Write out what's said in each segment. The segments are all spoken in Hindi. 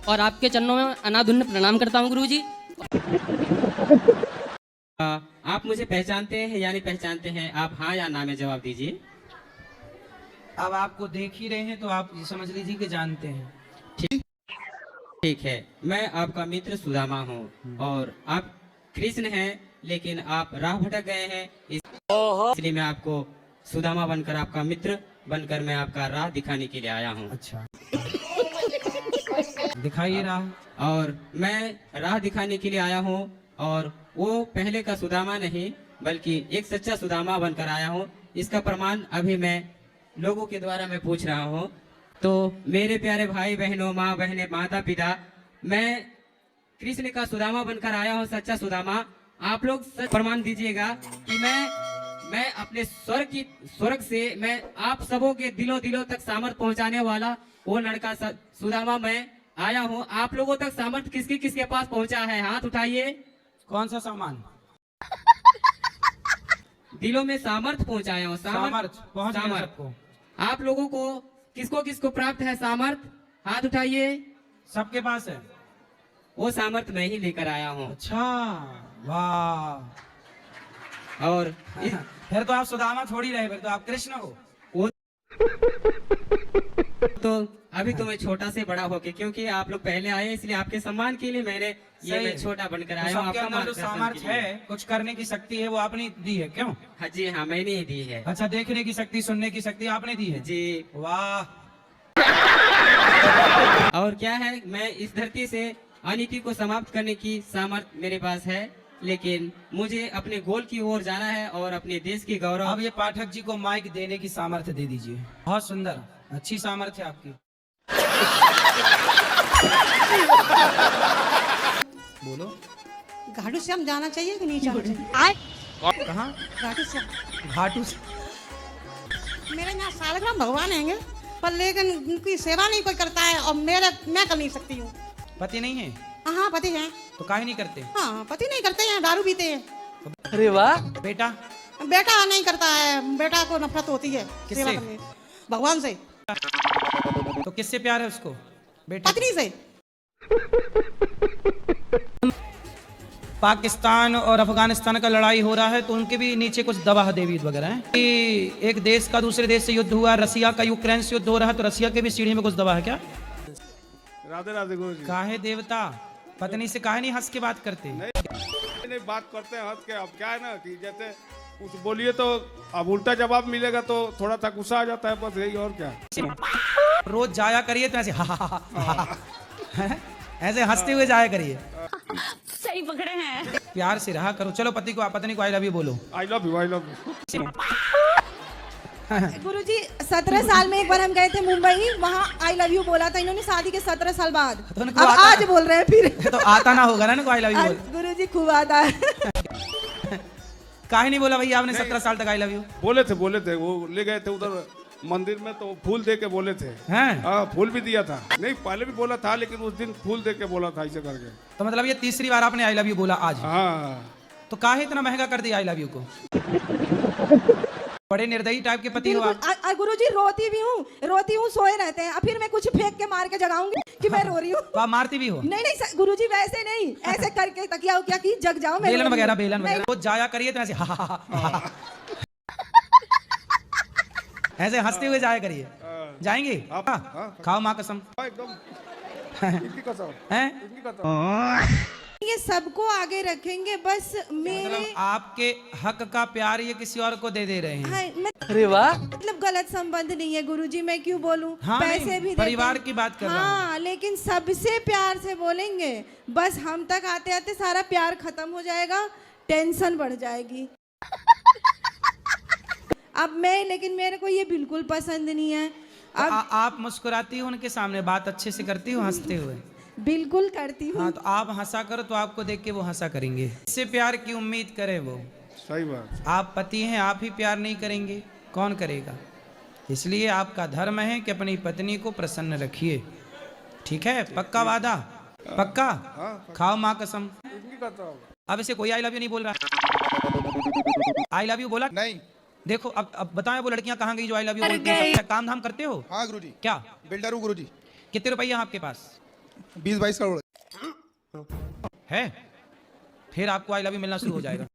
और आपके चरणों में अनाधुन प्रणाम करता हूँ गुरुजी। आप मुझे पहचानते हैं या नहीं पहचानते हैं? आप हाँ या ना में जवाब दीजिए। अब आपको देख ही रहे हैं तो आप ये समझ लीजिए कि जानते हैं। ठीक है, मैं आपका मित्र सुदामा हूँ और आप कृष्ण हैं, लेकिन आप राह भटक गए हैं, इसलिए मैं आपको सुदामा बनकर, आपका मित्र बनकर मैं आपका राह दिखाने के लिए आया हूँ। अच्छा, दिखाइए राह। और मैं राह दिखाने के लिए आया हूँ और वो पहले का सुदामा नहीं बल्कि एक सच्चा सुदामा बनकर आया हूँ। इसका प्रमाण अभी मैं लोगों के द्वारा मैं पूछ रहा हूँ। तो मेरे प्यारे भाई बहनों, माँ बहने, माता पिता, मैं कृष्ण का सुदामा बनकर आया हूँ, सच्चा सुदामा। आप लोग प्रमाण दीजिएगा कि मैं अपने स्वर्ग से मैं आप सबों के दिलों दिलों तक सामर्थ पहुँचाने वाला वो लड़का सुदामा मैं आया हूँ। आप लोगों तक सामर्थ किसके पास पहुँचा है? हाथ उठाइए। कौन सा सामान? दिलों में सामर्थ पहुँचाया हूँ। सामर्थ पहुंच गया सामर्थ सबको। आप लोगों को किसको प्राप्त है सामर्थ? हाथ उठाइए। सबके पास है। वो सामर्थ मैं ही लेकर आया हूँ। अच्छा, वाह। और फिर तो आप सुदामा थोड़ी रहे, फिर तो आप कृष्ण हो। वो तो अभी तो मैं छोटा से बड़ा होके, क्योंकि आप लोग पहले आए इसलिए आपके सम्मान के लिए मैंने ये मैं छोटा बनकर आया हूँ। सबके आपका अंदर जो मार्गदर्शन सामर्थ्य के लिए। है, कुछ करने की शक्ति है, वो आपने दी है क्यों? हाँ जी, हाँ मैंने ही दी है। अच्छा, देखने की शक्ति, सुनने की शक्ति आपने दी है जी। वाह। और क्या है, मैं इस धरती से अनीति को समाप्त करने की सामर्थ्य मेरे पास है, लेकिन मुझे अपने गोल की ओर जाना है और अपने देश की गौरव। अब ये पाठक जी को माइक देने की सामर्थ्य दे दीजिए। बहुत सुंदर, अच्छी सामर्थ्य है आपकी। बोलो। घाटू श्याम जाना चाहिए कि नहीं जाना चाहिए? कहाँ? घाटू श्याम घाटू से? मेरे यहाँ सालग्राम भगवान हैंगे, पर लेकिन उनकी सेवा नहीं कोई करता है और मैं कर नहीं सकती हूँ। पति नहीं है? हाँ पति हैं। तो काहे नहीं करते? हाँ पति नहीं करते हैं, दारू पीते हैं। अरे वाह। बेटा? बेटा नहीं करता है, बेटा को नफरत होती है किससे? सेवा करने, भगवान से। तो किससे प्यार है उसको? बेटे? पत्नी से। पाकिस्तान और अफगानिस्तान का लड़ाई हो रहा है तो उनके भी नीचे कुछ दवा देवी वगैरह है कि एक देश का दूसरे देश से युद्ध हुआ, रसिया का यूक्रेन से युद्ध हो रहा है, तो रसिया के भी सीढ़ी में कुछ दवा है क्या? राधे राधे गुरुजी। काहे देवता, पत्नी से काहे नहीं हंस के बात करते? नहीं बात करते हैं हंस के। अब क्या है ना कि जैसे कुछ बोलिए तो अब उल्टा जवाब मिलेगा तो थोड़ा सा गुस्सा आ जाता है, बस यही और क्या। रोज जाया करिए तो ऐसे ऐसे हंसते हुए जाया करिए। सही पकड़े हैं। प्यार से रहा करो। चलो पति को, पत्नी को आई लव यू बोलो। I love you, I love you. Guruji 17 साल में एक बार हम गए थे मुंबई, वहाँ आई लव यू बोला था इन्होंने शादी के 17 साल बाद। तो अब आज बोल रहे हैं फिर। तो आता ना होगा ना आई लव यू बोल। गुरुजी खूब आता है। काहे नहीं बोला भैया आपने 17 साल तक आई लव यू? बोले थे वो ले गए थे उधर मंदिर में तो फूल दे के बोले थे। हैं? हाँ फूल भी दिया था। नहीं पहले भी बोला था, लेकिन उस दिन फूल दे के बोला था ऐसे करके। तो मतलब ये तीसरी बार आपने आई लव यू बोला आज? हाँ। तो काहे इतना महंगा कर दिया आई लव यू को? बड़े निर्दयी टाइप के पति हो आप। गुरुजी रोती हूँ सोए रहते हैं, अब फिर मैं कुछ फेंक के मार के जगाऊंगी कि मैं रो रही हूँ। तो आप मारती भी हो? नहीं गुरुजी वैसे नहीं, ऐसे करके तकिया उकिया की जग जाओ। बेलन वगैरह वो जाया करिए तो ऐसे ऐसे हंसते हुए जाया करिए। जाएंगे? खाओ माँ कसम। एकदम इनकी कसम। हैं? इनकी कसम। ये सबको आगे रखेंगे, बस मेरे मतलब आपके हक का प्यार ये किसी और को दे रहे हैं? हाँ, अरे वाह। मतलब गलत संबंध नहीं है गुरुजी, मैं क्यों बोलूं? हाँ, पैसे भी परिवार की बात कर रहा हूं। हाँ, लेकिन सबसे प्यार से बोलेंगे, बस हम तक आते आते सारा प्यार खत्म हो जाएगा, टेंशन बढ़ जाएगी। अब लेकिन मेरे को ये बिल्कुल पसंद नहीं है। अब आप मुस्कुराती हो उनके सामने, बात अच्छे से करती हो हंसते हुए? बिल्कुल करती हूँ। हाँ, तो आप हंसा करो तो आपको देख के वो हंसा करेंगे। इससे प्यार की उम्मीद करे वो? सही बात। आप पति हैं, आप ही प्यार नहीं करेंगे, कौन करेगा? इसलिए आपका धर्म है कि अपनी पत्नी को प्रसन्न रखिए। ठीक है? पक्का वादा? पक्का? खाओ माँ कसम। अब इसे कोई आई लव यू नहीं बोल रहा। आई लव यू बोला? नहीं। देखो अब बताएं वो लड़कियां कहाँ गई जो आई लव यू बोलती हैं? क्या काम धाम करते हो? हाँ गुरुजी, क्या बिल्डर हूँ गुरुजी। कितने रुपया आपके पास? 20-22 करोड़ है? फिर आपको आई लव यू मिलना शुरू हो जाएगा।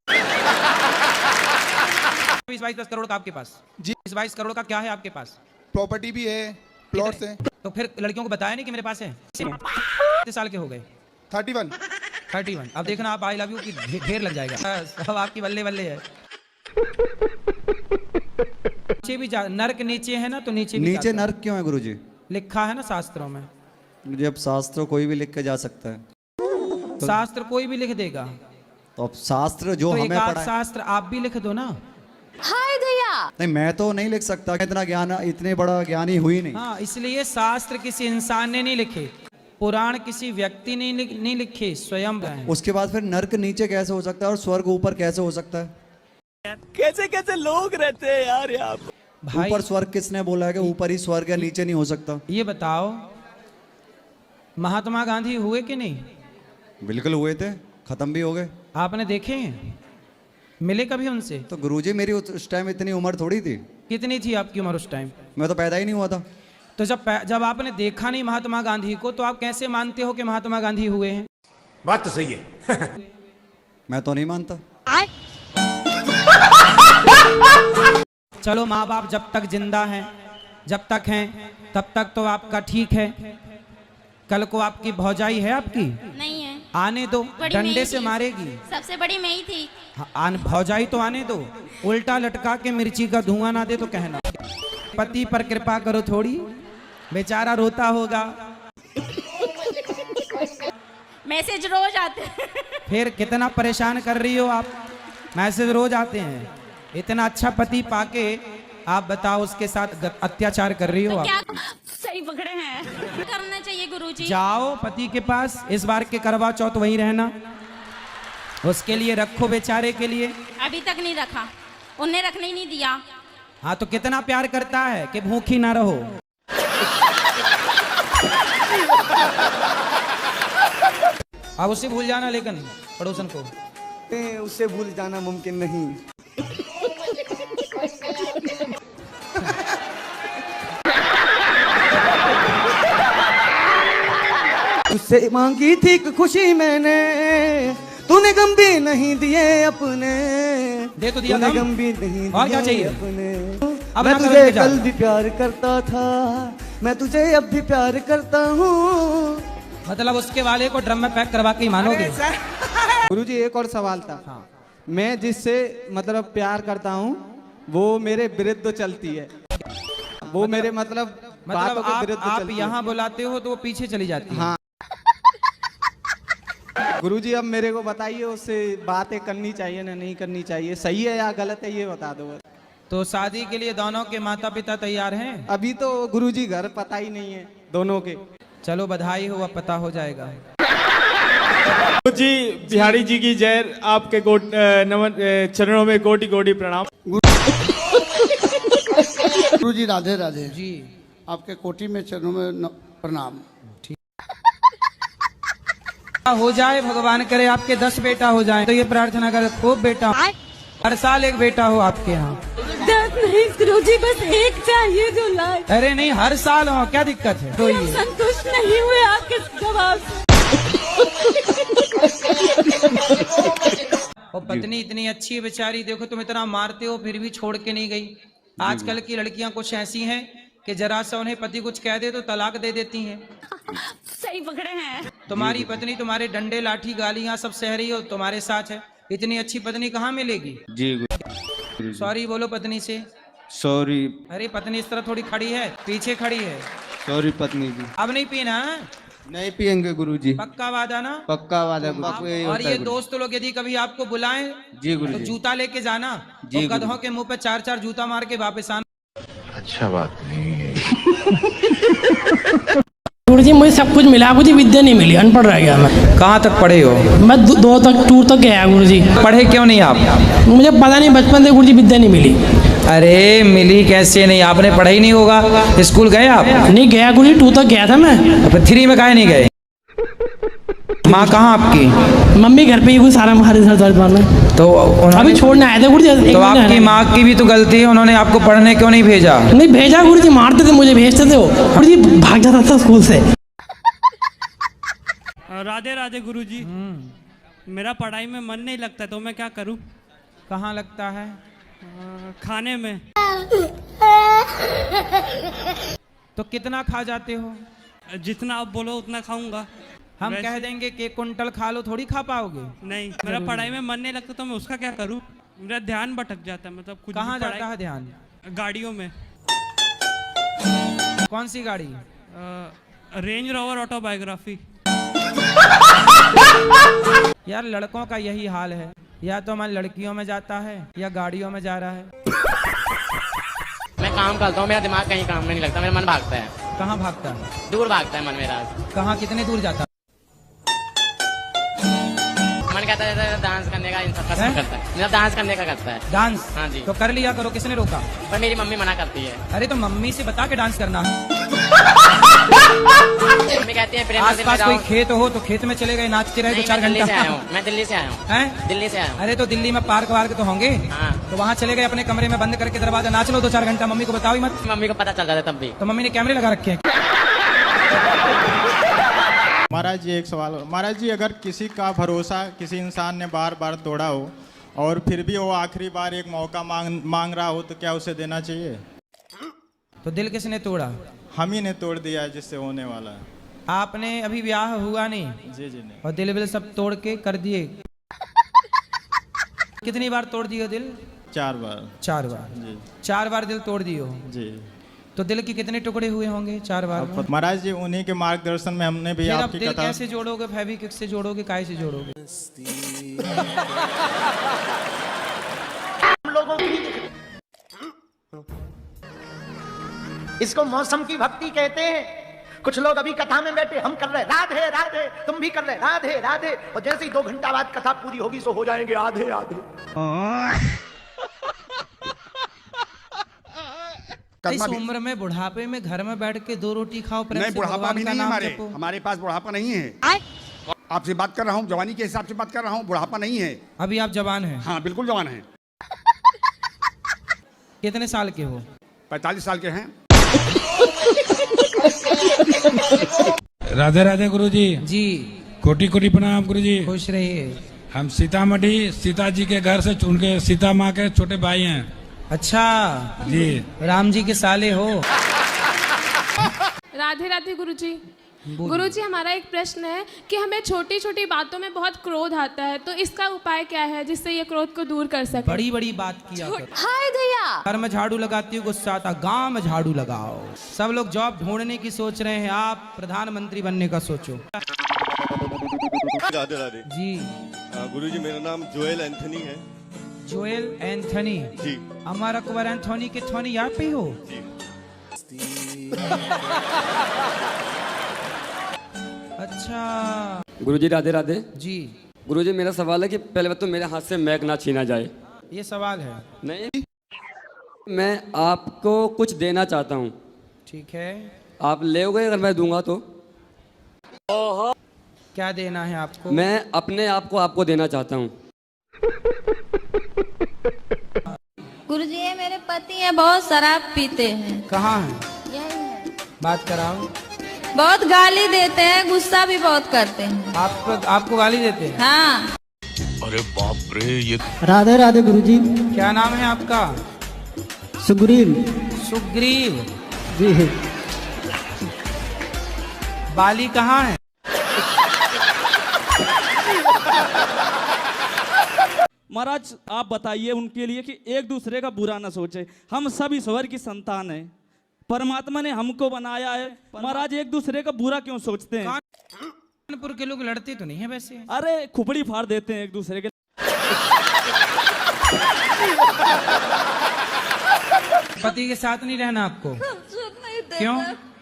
20-22 करोड़ का आपके पास? जी। 20-22 करोड़ का क्या है आपके पास? प्रॉपर्टी भी है, प्लॉट्स हैं। तो फिर लड़कियों को बताया नहीं कि मेरे पास है? कितने साल के हो गए? 31। अब देखना आप आई लव यू की ढेर लग जाएगा। सब आपकी बल्ले बल्ले है। नीचे भी नर्क नीचे है ना, तो नीचे भी नीचे नर्क क्यों है गुरुजी? लिखा है ना शास्त्रों में। जब शास्त्र कोई भी लिख के जा सकता है, शास्त्र कोई भी लिख देगा, तो अब शास्त्र जो तो हमें एक आध पढ़ा है, शास्त्र आप भी लिख दो ना। हाय दया। नहीं मैं तो नहीं लिख सकता, इतना ज्ञान, इतने बड़ा ज्ञानी हुई नहीं। हाँ, इसलिए शास्त्र किसी इंसान ने नहीं लिखे, पुराण किसी व्यक्ति ने नहीं लिखे, स्वयं हैं। उसके बाद फिर नर्क नीचे कैसे हो सकता है और स्वर्ग ऊपर कैसे हो सकता है? कैसे कैसे लोग रहते हैं यार यहाँ पे। भाई ऊपर स्वर्ग किसने बोला है कि ऊपर ही स्वर्ग है, नीचे नहीं हो सकता? ये बताओ, महात्मा गांधी हुए कि नहीं? बिल्कुल हुए थे, खत्म भी हो गए। आपने देखे हैं? मिले कभी उनसे? तो गुरुजी मेरी उस टाइम इतनी उम्र थोड़ी थी। कितनी थी आपकी उम्र उस टाइम? मैं तो पैदा ही नहीं हुआ था। तो जब आपने देखा नहीं महात्मा गांधी को, तो आप कैसे मानते हो कि महात्मा गांधी हुए हैं? बात तो सही है। मैं तो नहीं मानता। चलो माँ बाप जब तक जिंदा हैं, जब तक हैं तब तक तो आपका ठीक है। कल को आपकी भौजाई है आपकी? नहीं है। आने दो, बड़ी मैं डंडे ही से थी। मारेगी। सबसे बड़ी मैं ही थी। भौजाई तो आने दो, उल्टा लटका के मिर्ची का धुआं ना दे तो कहना। पति पर कृपा करो थोड़ी, बेचारा रोता होगा। मैसेज रोज आते हैं। फिर कितना परेशान कर रही हो आप? मैसेज रोज आते हैं। इतना अच्छा पति पाके आप बताओ उसके साथ अत्याचार कर रही हो आप। क्या सही पकड़े हैं। करना चाहिए गुरुजी। जाओ पति के पास, इस बार के करवा चौथ वहीं रहना, उसके लिए रखो बेचारे के लिए। अभी तक नहीं रखा, उन्हें रखने ही नहीं दिया। हाँ तो कितना प्यार करता है कि भूखी ना रहो। अब उसे भूल जाना, लेकिन पड़ोसन को उससे भूल जाना मुमकिन नहीं। उससे मांगी थी खुशी मैंने, तूने गम भी नहीं दिए अपने। देखो दिया तूने गम। गम भी नहीं और क्या दिए चाहिए? अपने। अब मैं ना तुझे करो इंतजार। कल भी प्यार करता था, मैं तुझे अब भी प्यार करता हूँ। मतलब उसके वाले को ड्रम में पैक करवा के ही मानोगे? गुरुजी एक और सवाल था। हाँ। मैं जिससे मतलब प्यार करता हूँ वो मेरे विरुद्ध चलती है, वो मेरे मतलब बातों के विरुद्ध आप चलती है। यहाँ बुलाते हो तो वो पीछे चली जाती है। हाँ। गुरुजी अब मेरे को बताइए, उससे बातें करनी चाहिए ना नहीं करनी चाहिए, सही है या गलत है ये बता दो। तो शादी के लिए दोनों के माता पिता तैयार हैं? अभी तो गुरुजी घर पता ही नहीं है दोनों के। चलो बधाई हो, अब पता हो जाएगा। जी बिहारी जी की जय। आपके नमन चरणों में कोटि कोटि प्रणाम। गुरुजी राधे राधे जी। आपके कोटि में चरणों में प्रणाम। हो जाए, भगवान करे आपके 10 बेटा हो जाए, तो ये प्रार्थना कर खूब बेटा, हर साल एक बेटा हो आपके यहाँ। 10 नहीं गुरुजी, बस एक चाहिए जो लाए। अरे नहीं, हर साल हो, क्या दिक्कत है? तो ये संतुष्ट नहीं हुए आपके जवाब से। और पत्नी इतनी अच्छी है बेचारी, देखो तुम इतना मारते हो फिर भी छोड़ के नहीं गई। आजकल की लड़कियां कुछ ऐसी हैं कि जरा सा उन्हें पति कुछ कह दे तो तलाक दे देती हैं। सही पकड़े हैं। तुम्हारी पत्नी तुम्हारे डंडे लाठी गालियां सब सह रही हो, तुम्हारे साथ है। इतनी अच्छी पत्नी कहाँ मिलेगी? जी सॉरी बोलो पत्नी से। सॉरी। अरे पत्नी इस तरह थोड़ी खड़ी है, पीछे खड़ी है। सॉरी पत्नी जी। अब नहीं पीना है? नहीं पियेंगे गुरुजी। पक्का वादा ना? पक्का वादा गुरुजी। और ये दोस्त लोग यदि कभी आपको बुलाएं जी तो गुरुजी। जूता लेके जाना, और गधों के मुंह पे 4-4 जूता मार के वापस आना। अच्छा बात नहीं है। गुरुजी मुझे सब कुछ मिला, मुझे विद्या नहीं मिली, अनपढ़ रह गया मैं। कहाँ तक पढ़े हो? मैं 2 तक टूर तक गया गुरुजी। पढ़े क्यों नहीं आप? मुझे पता नहीं, बचपन से गुरुजी विद्या नहीं मिली। अरे मिली कैसे नहीं? आपने पढ़ा ही नहीं होगा। स्कूल गए आप? नहीं गया गुरुजी, 2 तक गया था मैं। फिर 3 में काहे नहीं गए? माँ कहाँ आपकी? मम्मी घर पे ही, कोई सारा हमारे साथ में तो अभी छोड़ने आए थे गुरु जी। तो आपकी माँ की भी तो गलती है, उन्होंने आपको पढ़ने क्यों नहीं भेजा? नहीं भेजा गुरु जी, मारते थे मुझे, भेजते थे वो, गुरु जी भाग जाता था स्कूल से। राधे राधे गुरु जी। मेरा पढ़ाई में मन नहीं लगता, तो मैं क्या करूं? कहाँ लगता है? खाने में। तो कितना खा जाते हो? जितना आप बोलो उतना खाऊंगा। हम कह देंगे कि 1 कुंटल खा लो, थोड़ी खा पाओगे? नहीं, मेरा पढ़ाई में मन नहीं लगता, तो मैं उसका क्या करूं? मेरा ध्यान भटक जाता है, मतलब कुछ कहाँ जाता है ध्यान? गाड़ियों में। कौन सी गाड़ी? Range rover autobiography. यार लड़कों का यही हाल है, या तो मन लड़कियों में जाता है या गाड़ियों में जा रहा है। मैं काम करता हूँ, मेरा दिमाग कहीं काम में नहीं लगता, मेरा मन भागता है। कहाँ भागता है? दूर भागता है मन मेरा। कहाँ, कितने दूर जाता है? मन कहता है डांस करने का, इन सब का करता है, मेरा डांस करने का करता है। डांस? हाँ जी। तो कर लिया करो, किसने रोका? पर मेरी मम्मी मना करती है। अरे तो मम्मी से बता के डांस करना है। मम्मी कहती है आस पास कोई खेत हो तो खेत में चले गए, नाचते रहे 2-4 घंटा। मैं दिल्ली से आया हूँ। हैं? दिल्ली से आया हूँ। अरे तो दिल्ली में पार्क वार्क तो होंगे, हाँ। तो वहाँ चले गए अपने कमरे में बंद करके दरवाजा, नाच लो 2-4 घंटा, मम्मी को बताओ ही मत। मम्मी को पता चल जाता है तब भी। तो मम्मी ने कैमरे लगा रखे हैं। महाराज जी एक सवाल। महाराज जी, अगर किसी का भरोसा किसी इंसान ने बार बार तोड़ा हो और फिर भी वो आखिरी बार एक मौका मांग रहा हो, तो क्या उसे देना चाहिए? तो दिल किसने तोड़ा? हम ही ने तोड़ दिया है, जिससे होने वाला है। आपने अभी ब्याह हुआ नहीं? जी जी नहीं। और दिल विल सब तोड़ के कर दिए? कितनी बार तोड़ दिए दिल? 4 बार। 4 बार? जी। 4 बार दिल तोड़ दिए हो? जी। तो दिल के कितने टुकड़े हुए होंगे 4 बार में? महाराज जी उन्हीं के मार्गदर्शन में हमने भी आपकी दिल कथा। कैसे जोड़ोगे? फेविक्विक से जोड़ोगे, काय से जोड़ोगे? हम लोगों की इसको मौसम की भक्ति कहते हैं। कुछ लोग अभी कथा में बैठे, हम कर रहे राधे राधे, तुम भी कर रहे राधे राधे, और जैसे ही 2 घंटा बाद कथा पूरी होगी सो हो जाएंगे आधे आधे। इस उम्र में बुढ़ापे में घर में बैठ के 2 रोटी खाओ, प्रेम नहीं, से बुढ़ापा भगवान भी का नहीं नाम है जपो। हमारे पास बुढ़ापा नहीं है। आपसे बात कर रहा हूँ, जवानी के हिसाब से बात कर रहा हूँ, बुढ़ापा नहीं है। अभी आप जवान हैं? हाँ बिल्कुल जवान हैं। कितने साल के हो? 45 साल के हैं। राधे राधे गुरु जी। जी। कोटि कोटि प्रणाम गुरु जी। खुश रहिए। हम सीतामढ़ी सीता जी के घर से उनके सीता माँ के छोटे भाई हैं। अच्छा जी। राम जी के साले हो? राधे राधे गुरुजी। गुरुजी, हमारा एक प्रश्न है कि हमें छोटी छोटी बातों में बहुत क्रोध आता है, तो इसका उपाय क्या है जिससे ये क्रोध को दूर कर सके? बड़ी बड़ी बात किया करो। हाय भैया। घर में झाड़ू लगाती हूँ, गुस्सा आता, गांव में झाड़ू लगाओ। सब लोग जॉब ढूंढने की सोच रहे हैं, आप प्रधानमंत्री बनने का सोचो। राधे राधे जी। गुरुजी, मेरा नाम जोएल एंथनी है। जोएल एंथनी जी। अमर अकबर एंथोनी के थोनी यहाँ पे हो? अच्छा गुरुजी राधे राधे। जी। गुरुजी, मेरा सवाल है कि पहले बात तो मेरे हाथ से मैक ना छीना जाए। ये सवाल है? नहीं, मैं आपको कुछ देना चाहता हूँ। ठीक है। आप लेओगे अगर मैं दूंगा तो? क्या देना है आपको? मैं अपने आप को आपको देना चाहता हूँ। गुरुजी, ये मेरे पति हैं, बहुत शराब पीते हैं। कहाँ है? यही है। बात कराओ। बहुत गाली देते हैं, गुस्सा भी बहुत करते हैं। आपको गाली देते हैं? हाँ। अरे बाप रे, ये राधे राधे गुरुजी। क्या नाम है आपका? सुग्रीव। सुग्रीव जी। बाली कहाँ है? महाराज आप बताइए उनके लिए कि एक दूसरे का बुरा ना सोचे। हम सब ईश्वर की संतान हैं, परमात्मा ने हमको बनाया है। महाराज एक दूसरे का बुरा क्यों सोचते हैं? कानपुर के लोग लड़ते तो नहीं है वैसे? अरे खुपड़ी फाड़ देते हैं एक दूसरे के। पति के साथ नहीं रहना आपको? क्यों?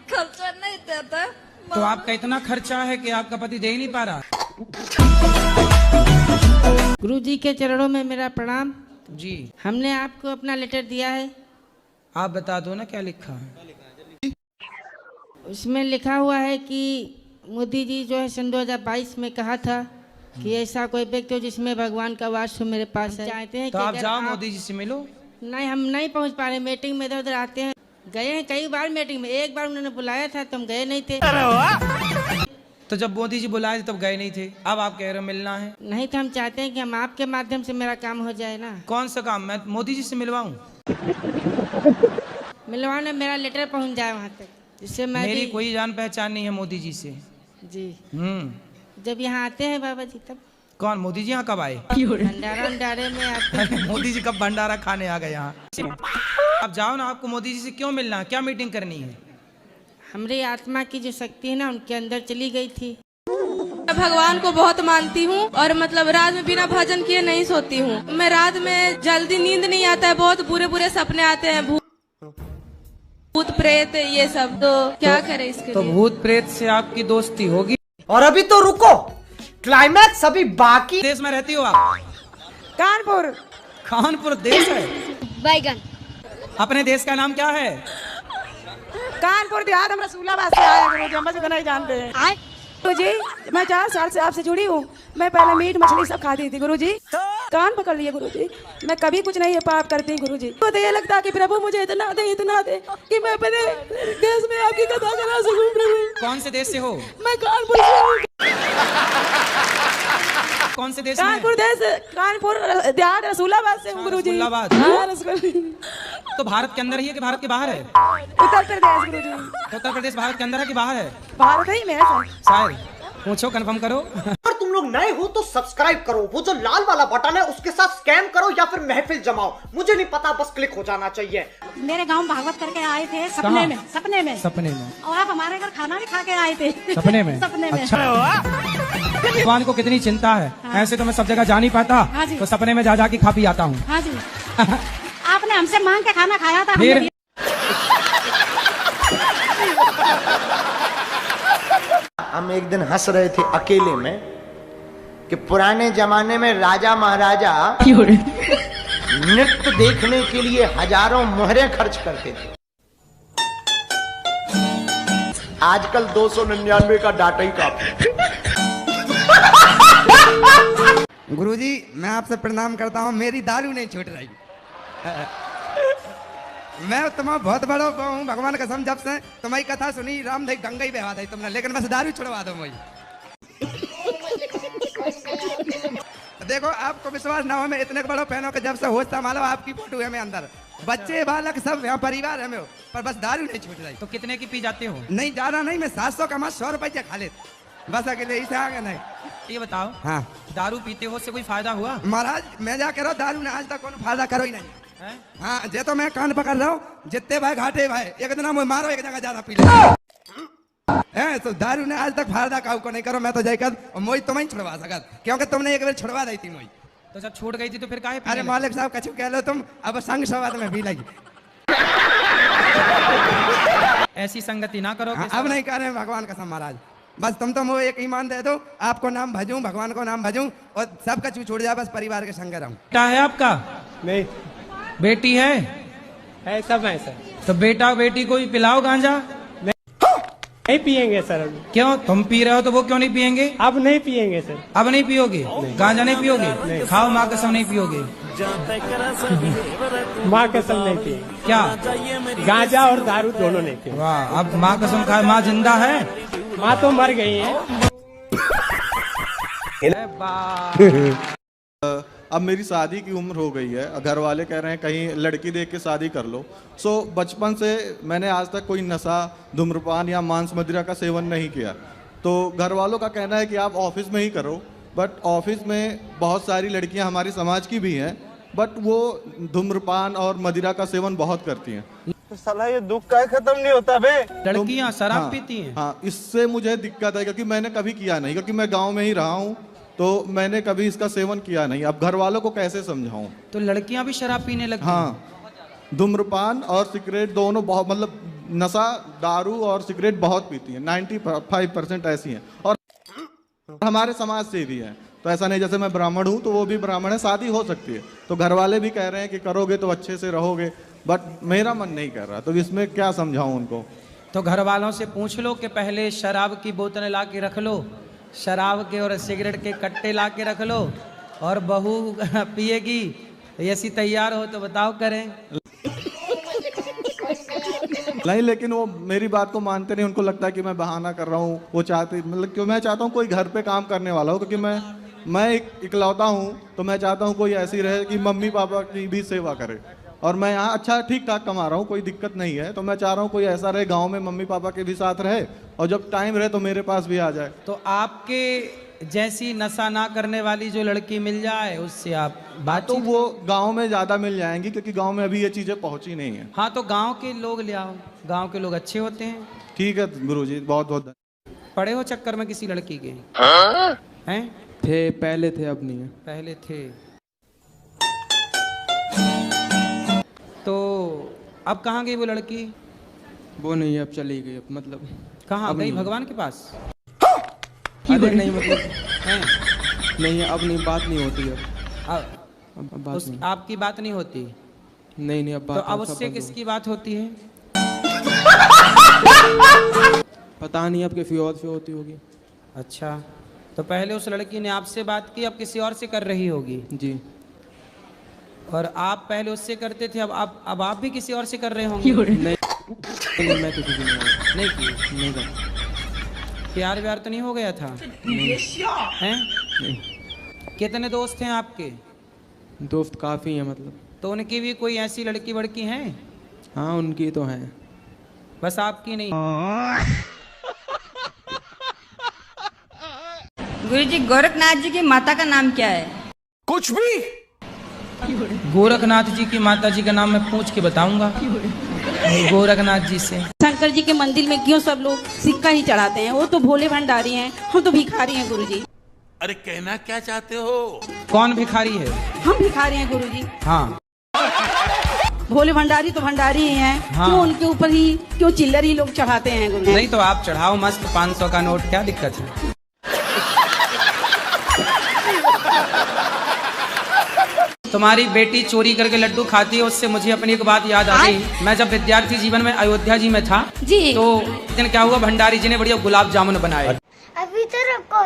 खर्चा नहीं देता। तो आपका इतना खर्चा है कि आपका पति दे ही नहीं पा रहा? गुरुजी के चरणों में मेरा प्रणाम। जी। हमने आपको अपना लेटर दिया है। आप बता दो ना क्या लिखा है? उसमें लिखा हुआ है कि मोदी जी जो है सन 2022 में कहा था कि ऐसा कोई व्यक्ति हो जिसमें भगवान का वास हो मेरे पास है। चाहते हैं तो कि आप अगर जाओ मोदी जी से मिलो। नहीं, हम नहीं पहुंच पा रहे, मीटिंग में इधर उधर आते हैं। गए हैं कई बार मीटिंग में, एक बार उन्होंने बुलाया था तो हम गए नहीं थे। तो जब मोदी जी बुलाए थे तब गए नहीं थे, अब आप कह रहे हो मिलना है। नहीं तो हम चाहते हैं कि हम आपके माध्यम से मेरा काम हो जाए ना। कौन सा काम? मैं मोदी जी से मिलवाऊं? मिलवाना, मेरा लेटर पहुंच जाए वहाँ तक, जिससे मैं मेरी कोई जान पहचान नहीं है मोदी जी से जी। जब यहाँ आते हैं बाबा जी तब। कौन मोदी जी यहाँ कब आए? भंडारे में आते हैं। मोदी जी कब भंडारा खाने आ गए यहाँ? आप जाओ ना, आपको मोदी जी से क्यों मिलना है? क्या मीटिंग करनी है? हमारी आत्मा की जो शक्ति है ना उनके अंदर चली गई थी। मैं भगवान को बहुत मानती हूँ और मतलब रात में बिना भजन किए नहीं सोती हूँ। मैं रात में जल्दी नींद नहीं आता है, बहुत बुरे बुरे सपने आते हैं, भूत प्रेत ये सब। तो क्या करें इसके तो लिए? भूत प्रेत से आपकी दोस्ती होगी? और अभी तो रुको, क्लाइमैक्स अभी बाकी। देश में रहती हो आप? कानपुर। कानपुर देश है? बैगन। अपने देश का नाम क्या है? कानपुर देहात, हम रसूलाबाद से आए गुरुजी, हम इतना ही जानते हैं। गुरुजी, मैं 4 साल से आपसे जुड़ी हूँ। मैं पहले मीट मछली सब खाती थी गुरुजी, कान पकड़ लिए गुरुजी। मैं कभी कुछ नहीं पाप करती गुरुजी। तो ये लगता कि प्रभु मुझे इतना दे कि मैं अपने देश में आपकी कथा करा सकूं प्रभु। कौन से देश से हो? मैं कानपुर से हूँ। कौन से देश में? कानपुर देश, कानपुर देहात रसूलाबाद से हूँ गुरुजी। रसूलाबाद। तो भारत के अंदर ही है कि भारत के बाहर है? उत्तर प्रदेश गुरुजी। उत्तर प्रदेश भारत के अंदर है कि बाहर है? भारत ही में है शायद। पूछो, कंफर्म करो। अगर तुम लोग नए हो तो सब्सक्राइब करो, वो जो लाल वाला बटन है उसके साथ स्कैम करो या फिर महफिल जमाओ, मुझे नहीं पता, बस क्लिक हो जाना चाहिए। मेरे गांव भागवत करके आए थे सपने में। सपने में। और आप हमारे घर खाना भी खा के आए थे सपने में? सपने में। अच्छा। भगवान को कितनी चिंता है। ऐसे तो मैं सब जगह जा नहीं पाता। हाँ जी। तो सपने में जा के खा पी आता हूँ। हाँ जी। आपने हमसे मांग के खाना खाया था। फिर हम एक दिन हंस रहे थे अकेले में कि पुराने जमाने में राजा महाराजा नृत्य देखने के लिए हजारों मोहरे खर्च करते थे। आजकल 299 का डाटा ही काफी। गुरुजी, मैं आपसे प्रणाम करता हूँ। मेरी दारू नहीं छूट रही। मैं तुम्हारा बहुत बड़ा हूँ, भगवान कसम। जब से तुम्हारी कथा सुनी, राम दई गंगा ही बहा दी तुमने, लेकिन बस दारू छुड़वा दो मुझे। देखो, आपको विश्वास ना हो, मैं इतने बड़ो फैन हूँ कि जब से होश संभालो आपकी फोटो है मैं अंदर, बच्चे बालक सब यहाँ परिवार है मेरे, पर बस दारू नहीं छूट रही। तो कितने की पी जाते हो? नहीं, ज्यादा नहीं, मैं 700 कमा 100 रुपये खा लेते, बस अकेले ही से आगे नहीं। ये बताओ, हाँ, दारू पीते हो उससे कोई फायदा हुआ? महाराज, मैं जा करो दारू ने आज तक कोई फायदा करो ही नहीं है? हाँ, जे तो मैं कान पकड़ रहा हूँ, जितने भाई घाटे भाई, एक दिन मुझे मारो, एक जगह ज्यादा पी ले। तो दारू ने आज तक फायदा काऊ को नहीं करो। मैं तो जाकर मोई तुम्हें छुड़वा सकत, क्योंकि तुमने एक बार छुड़वा दी थी मोई। तो जब छूट गई थी तो फिर काहे? अरे मालिक साहब, कछु कह लो तुम, अब संग सवाद में भी लगी। ऐसी संगति ना करो। अब नहीं कर रहे, भगवान कसम महाराज। बस तुम तो मुझे एक ईमान दे दो, आपको नाम भजूं, भगवान को नाम भजूं, और सब कछु छूट जाए, बस परिवार के संग रहूं। बेटा है आपका? नहीं। बेटी है? सब है सर। तो बेटा बेटी को भी पिलाओ गांजा। नहीं पियेंगे सर अभी। क्यों? तुम पी रहे हो तो वो क्यों नहीं पियेंगे? अब नहीं पियेंगे सर। अब नहीं पियोगे? गांजा नहीं पियोगे? खाओ, माँ कसम नहीं पियोगे? माँ कसम नहीं पिएंगे। क्या? गांजा और दारू दोनों नहीं पिएंगे। वाह, अब माँ कसम खाए। माँ जिंदा है? माँ तो मर गई है। अब मेरी शादी की उम्र हो गई है, घर वाले कह रहे हैं कहीं लड़की देख के शादी कर लो। सो बचपन से मैंने आज तक कोई नशा, धूम्रपान या मांस मदिरा का सेवन नहीं किया। तो घर वालों का कहना है कि आप ऑफिस में ही करो, बट ऑफिस में बहुत सारी लड़कियां हमारी समाज की भी हैं, बट वो धूम्रपान और मदिरा का सेवन बहुत करती हैं। साला ये दुख का खत्म नहीं होता बे। लड़कियां शराब पीती हैं? हाँ, इससे मुझे दिक्कत है क्योंकि मैंने कभी किया नहीं, क्योंकि मैं गाँव में ही रहा हूँ, तो मैंने कभी इसका सेवन किया नहीं। अब घर वालों को कैसे समझाऊं? तो लड़कियां भी शराब पीने लगती हैं? हाँ, धूम्रपान और सिगरेट दोनों बहुत, मतलब नशा, दारू और सिगरेट बहुत पीती हैं। 95% ऐसी हैं, और हमारे समाज से भी हैं। तो ऐसा नहीं, जैसे मैं ब्राह्मण हूँ तो वो भी ब्राह्मण है, शादी हो सकती है। तो घर वाले भी कह रहे हैं कि करोगे तो अच्छे से रहोगे, बट मेरा मन नहीं कर रहा। तो इसमें क्या समझाऊं उनको? तो घर वालों से पूछ लो कि पहले शराब की बोतलें ला के रख लो, शराब के और सिगरेट के कट्टे ला के रख लो, और बहू पिएगी ऐसी तैयार हो तो बताओ करें। नहीं, लेकिन वो मेरी बात को मानते नहीं, उनको लगता है कि मैं बहाना कर रहा हूँ। वो चाहते मतलब क्यों, मैं चाहता हूँ कोई घर पे काम करने वाला हो, क्योंकि मैं इकलौता हूँ, तो मैं चाहता हूँ कोई ऐसी रहे कि मम्मी पापा की भी सेवा करे। और मैं यहाँ अच्छा ठीक ठाक कमा रहा हूँ, कोई दिक्कत नहीं है, तो मैं चाह रहा हूँ कोई ऐसा रहे गाँव में मम्मी पापा के भी साथ रहे, और जब टाइम रहे तो मेरे पास भी आ जाए। तो आपके जैसी नशा ना करने वाली जो लड़की मिल जाए उससे आप बात, तो वो गांव में ज़्यादा मिल जाएंगी, क्योंकि गांव में अभी ये चीज़ें पहुंची नहीं है। हाँ, तो गांव के लोग ले आओ, गांव के लोग अच्छे होते हैं। ठीक है गुरुजी, बहुत बहुत धन्यवाद। पड़े हो चक्कर में किसी लड़की के? हैं? थे, पहले थे, अब नहीं है। पहले थे, तो अब कहाँ गई वो लड़की? वो नहीं है, अब चली गई। अब मतलब कहाँ गई? भगवान के पास? अरे नहीं, मतलब नहीं है, अब नहीं, बात नहीं होती अब बात नहीं। आपकी बात नहीं होती? नहीं, अब बात। तो अब उससे किसकी बात होती है? पता नहीं, अब किसी और से होती होगी। अच्छा, तो पहले उस लड़की ने आपसे बात की, अब किसी और से कर रही होगी? जी। और आप पहले उससे करते थे, अब आप भी किसी और से कर रहे होंगे? नहीं, मैं किसी से नहीं किया। प्यार व्यार तो नहीं हो गया था? हैं? कितने दोस्त हैं आपके? दोस्त काफ़ी हैं मतलब। तो उनकी भी कोई ऐसी लड़की वड़की हैं? हाँ, उनकी तो हैं, बस आपकी नहीं। गुरुजी, गोरखनाथ जी की माता का नाम क्या है? कुछ भी। गोरखनाथ जी की माता जी का नाम मैं पूछ के बताऊंगा गोरखनाथ जी से। शंकर जी के मंदिर में क्यों सब लोग सिक्का ही चढ़ाते हैं? वो तो भोले भंडारी हैं, हम तो भिखारी हैं गुरुजी। अरे कहना क्या चाहते हो? कौन भिखारी है? हम भिखारी हैं गुरुजी। हाँ, भोले भंडारी तो भंडारी ही हैं। हाँ। क्यों उनके ऊपर ही क्यों चिल्लर ही लोग चढ़ाते हैं गुरुजी? नहीं तो आप चढ़ाओ मस्त 500 का नोट, क्या दिक्कत है? तुम्हारी बेटी चोरी करके लड्डू खाती है, उससे मुझे अपनी एक बात याद आ गई। मैं जब विद्यार्थी जीवन में अयोध्या जी में था जी, तो एक दिन क्या हुआ, भंडारी जी ने बढ़िया गुलाब जामुन बनाए, अभी तो रुको,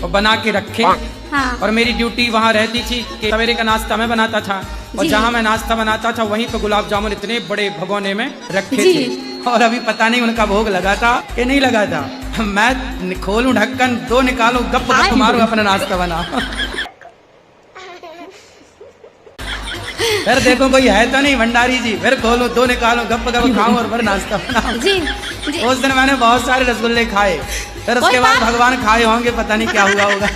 और बना के रखे। हाँ। और मेरी ड्यूटी वहाँ रहती थी कि सवेरे का नाश्ता मैं बनाता था, और जहाँ मैं नाश्ता बनाता था वहीं पे गुलाब जामुन इतने बड़े भगोने में रखे थे। और अभी पता नहीं उनका भोग लगा था कि नहीं लगा था। मैं खोलूं ढक्कन, दो निकालूं, गप गप मारूं, अपना नाश्ता बना। फिर देखो कोई है तो नहीं भंडारी जी, फिर खोलो, दो निकालो, गप गप खाऊं और फिर नाश्ता बनाऊं। जी। उस दिन मैंने बहुत सारे रसगुल्ले खाए, फिर उसके बाद भगवान खाए होंगे, पता नहीं क्या हुआ होगा।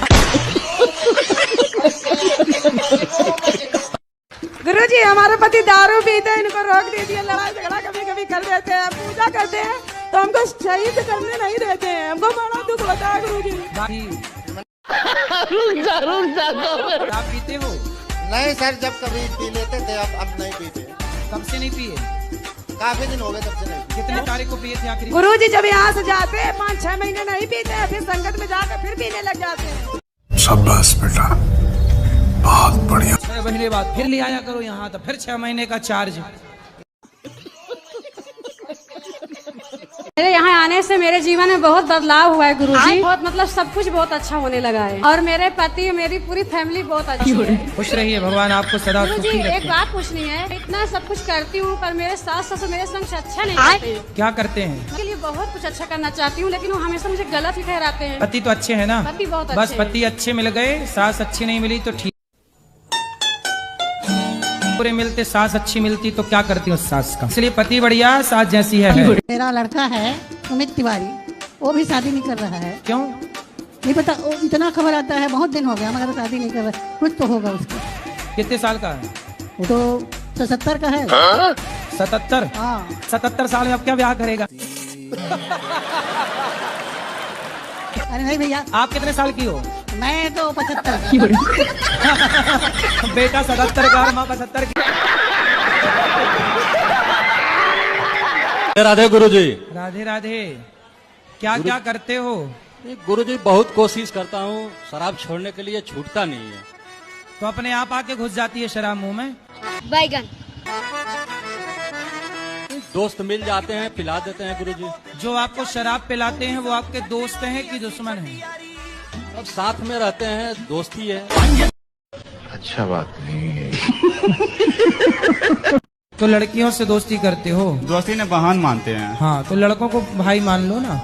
गुरुजी, हमारे पति दारू पीते हैं, इनको रोक दीजिए। लड़ाई झगड़ा कभी कभी कर देते हैं, पूजा करते हैं तो हमको सही से करने नहीं देते हैं, हमको बड़ा दुख होता है गुरुजी। आप पीते हो? नहीं सर, जब कभी पी लेते थे, अब नहीं पीते। कब से नहीं पिए? काफी दिन हो गए तब से नहीं। कितने तारीख को पिए थे आखिरी? गुरुजी, जब यहाँ से जाते हैं 5-6 महीने नहीं पीते हैं, फिर संगत में जाकर फिर पीने लग जाते हैं। शाबाश बेटा, बहुत बढ़िया। 6 महीने बाद फिर ले आया करो यहाँ, तो फिर 6 महीने का चार्ज। मेरे यहाँ आने से मेरे जीवन में बहुत बदलाव हुआ है गुरुजी। बहुत मतलब सब कुछ बहुत अच्छा होने लगा है, और मेरे पति, मेरी पूरी फैमिली बहुत अच्छी है। खुश रहिए, भगवान आपको सदा गुरुजी, सुखी रखे। एक बात पूछनी है, इतना सब कुछ करती हूँ पर मेरे सास ससुर मेरे संग से अच्छा नहीं करते। क्या करते हैं? उनके लिए बहुत कुछ अच्छा करना चाहती हूँ, लेकिन वो हमेशा मुझे गलत ही ठहराते हैं। पति तो अच्छे है ना? पति बहुत बस अच्छे हैं। पति अच्छे मिल गए, सास अच्छी नहीं मिली तो ठीक। पूरे मिलते सास अच्छी मिलती तो क्या करती हूँ सास का, इसलिए पति बढ़िया, सास जैसी है। मेरा लड़का है अमित तिवारी, वो भी शादी नहीं कर रहा है। क्यों? नहीं पता, वो इतना खबर आता है, बहुत दिन हो गया मगर शादी नहीं कर रहा है। कुछ तो होगा उसका। कितने साल का है? वो तो 77 का है। 77? हाँ। 77 साल में अब क्या ब्याह करेगा? अरे नहीं भैया। आप कितने साल की हो? मैं तो 75 की। बेटा 77 का, माँ 75 की। राधे गुरुजी। राधे राधे। क्या क्या करते हो? गुरुजी, बहुत कोशिश करता हूँ, शराब छोड़ने के लिए छूटता नहीं है। तो अपने आप आके घुस जाती है शराब मुंह में? बैगन। दोस्त मिल जाते हैं, पिला देते हैं गुरुजी। जो आपको शराब पिलाते हैं वो आपके दोस्त हैं कि दुश्मन हैं? अब साथ में रहते हैं, दोस्ती है। अच्छा बात नहीं है। तो लड़कियों से दोस्ती करते हो? दोस्ती ने बहान मानते हैं। हाँ, तो लड़कों को भाई मान लो ना।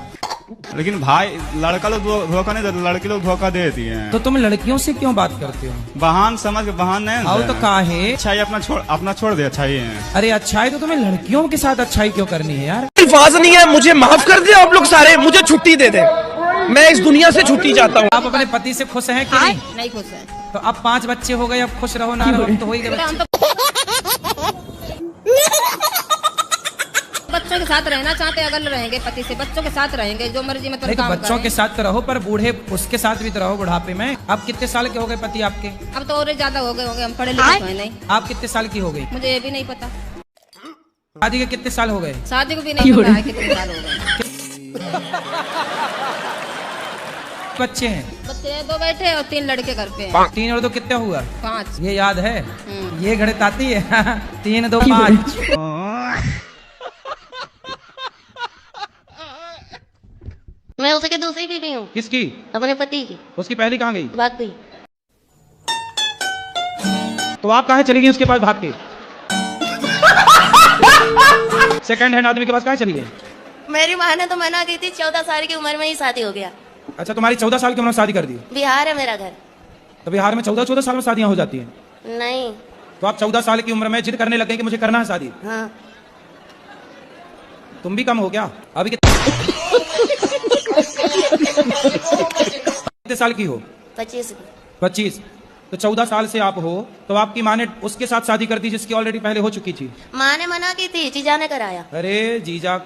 लेकिन भाई लड़का लोग धोखा नहीं देते, लड़की लोग धोखा देती हैं। तो तुम लड़कियों से क्यों बात करते हो? बहान समझ के, बहान नहीं। आओ तो काहे? अच्छाई अपना छोड़ दे, अच्छाई है। अरे अच्छाई तो तुम्हें लड़कियों के साथ अच्छाई क्यों करनी है यार? अल्फाज नहीं है, मुझे माफ कर दे आप लोग सारे, मुझे छुट्टी दे दे, मैं इस दुनिया से छुट्टी चाहता हूँ। आप अपने पति से खुश हैं कि नहीं? नहीं खुश है। तो अब 5 बच्चे हो गए, अब खुश रहो ना रहो, तो हो ही गए। बच्चों के साथ रहना चाहते, अगर रहेंगे पति से, बच्चों के साथ रहेंगे, जो मर्जी में काम बच्चों के साथ तो रहो, पर बूढ़े उसके साथ भी तो रहो बुढ़ापे में। अब कितने साल के हो गए पति आपके? अब तो और ज्यादा हो गए होंगे, हम पढ़े लिखे हैं नहीं। आप कितने साल की हो गई? मुझे ये भी नहीं पता। शादी के कितने साल हो गए? शादी को भी नहीं पता है कितने साल हो गए। बच्चे हैं? बच्चे 2 बैठे और 3 लड़के घर पे हैं। 3 और 2 कितने हुआ? 5। ये याद है? ये गणित आती है? 3 2 5। मैं उसके दूसरी बीवी हूँ। किसकी? अपने पति की। उसकी पहली कहाँ गई? भाग गई। तो आप कहाँ चली गई उसके पास भाग के? सेकंड हैंड आदमी के पास कहाँ चली गई? मेरी माँ ने तो मना की थी, 14 साल की उम्र में ही शादी हो गया। अच्छा, तुम्हारी 14 साल की उम्र में शादी कर दी? बिहार है मेरा घर। तो बिहार में 14 साल में शादियां हो जाती हैं? नहीं। तो आप 14 साल की उम्र में जिद करने लगे कि मुझे करना है शादी? हाँ। तुम भी कम हो क्या? अभी कितने साल की हो? 25। 25। तो 14 साल से आप हो, तो आपकी माँ ने उसके साथ शादी कर दी जिसकी ऑलरेडी पहले हो चुकी थी? माँ ने मना की थी, जीजा ने कराया। अरे जीजा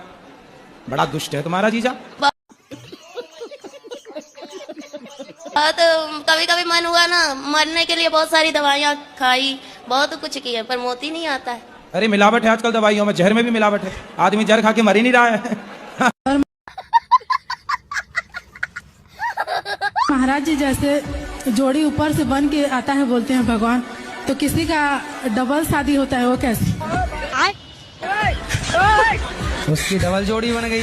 बड़ा दुष्ट है तुम्हारा जीजा। तो कभी कभी मन हुआ ना, मरने के लिए बहुत सारी दवाइयाँ खाई, बहुत कुछ किया, पर मोती नहीं आता है। अरे मिलावट है आजकल दवाइयों में, जहर में भी मिलावट है। आदमी जहर खा के मर ही नहीं रहा है। महाराज जी, जैसे जोड़ी ऊपर से बन के आता है बोलते हैं भगवान, तो किसी का डबल शादी होता है, वो कैसे? उसकी डबल जोड़ी बन गई।